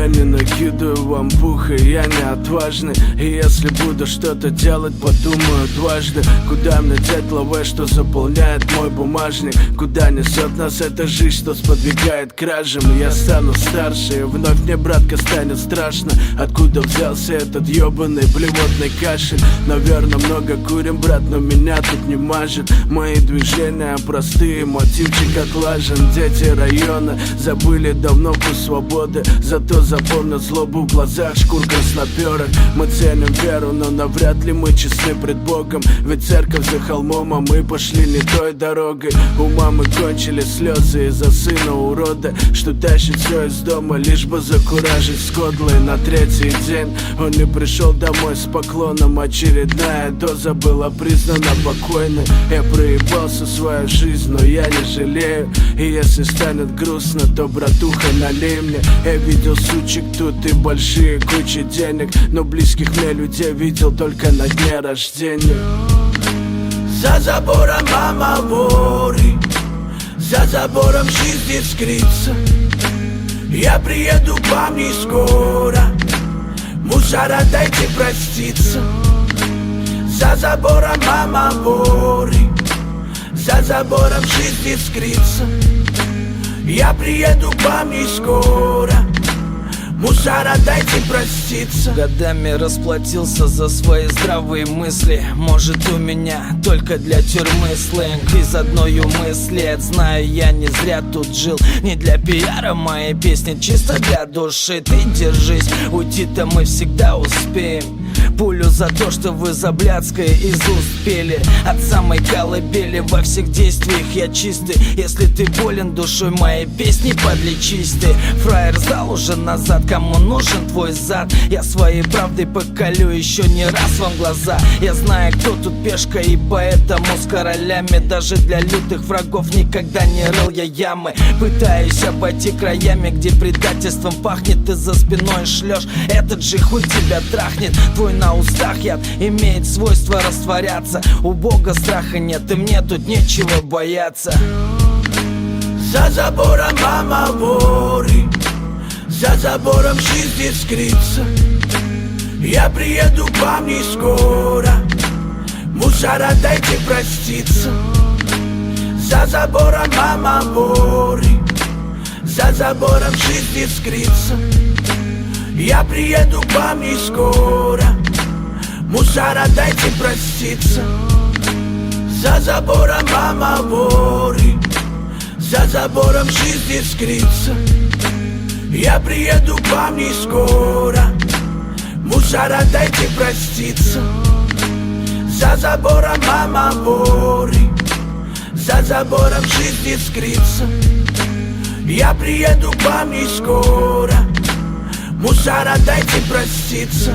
Я не накидываю вам пуха, я не отважный. И если буду что-то делать, подумаю дважды. Куда мне деть лавэ, что заполняет мой бумажник? Куда несет нас эта жизнь, что сподвигает к кражам? Я стану старше, и вновь мне, братка, станет страшно. Откуда взялся этот ёбаный блевотный кашель? Наверное, много курим, брат, но меня тут не мажет. Мои движения простые, мотивчик отлажен. Дети района забыли давно вкус свободы, зато запомнят злобу в глазах шкур красноперок. Мы ценим веру, но навряд ли мы честны пред Богом. Ведь церковь за холмом, а мы пошли не той дорогой. У мамы кончили слезы из-за сына урода, что тащит все из дома, лишь бы закуражить с кодлой. На третий день он не пришел домой с поклоном. Очередная доза была признана покойной. Я проебался свою жизнь, но я не жалею. И если станет грустно, то, братуха, налей мне. Я видел сучек тут и большие кучи денег, но близких мне людей видел только на дне рождения. За забором мама вори, за забором жизнь искрится. Я приеду к вам не скоро, мусора дайте проститься. За забором мама вори, за забором жизнь искрится. Я приеду к вам не скоро, мусора дайте проститься. Годами расплатился за свои здравые мысли. Может, у меня только для тюрьмы сленг из одной мысли. Знаю, я не зря тут жил. Не для пиара мои песни, чисто для души. Ты держись, уйти-то мы всегда успеем. Пулю за то, что вы за блядское из уст пели. От самой колыбели во всех действиях я чистый. Если ты болен душой, мои песни подлечись ты. Фраер сдал уже назад, кому нужен твой зад? Я своей правдой поколю еще не раз вам глаза. Я знаю, кто тут пешка, и поэтому с королями даже для лютых врагов никогда не рыл я ямы. Пытаюсь обойти краями, где предательством пахнет. Ты за спиной шлешь, этот же хуй тебя трахнет. Твой на устах яд имеет свойство растворяться. У Бога страха нет, и мне тут нечего бояться. За забором мама вори, за забором жизнь искрится. Я приеду к вам не скоро, мусора дайте проститься. За забором мама вори, за забором жизнь искрится. Я приеду к вам не скоро, мусора дайте проститься. За забором мама вори, за забором жизнь искрится. Я приеду к вам не скоро, мусора дайте проститься. За забором мама вори, за забором жизнь искрится. Я приеду к вам не скоро, мусора дайте проститься.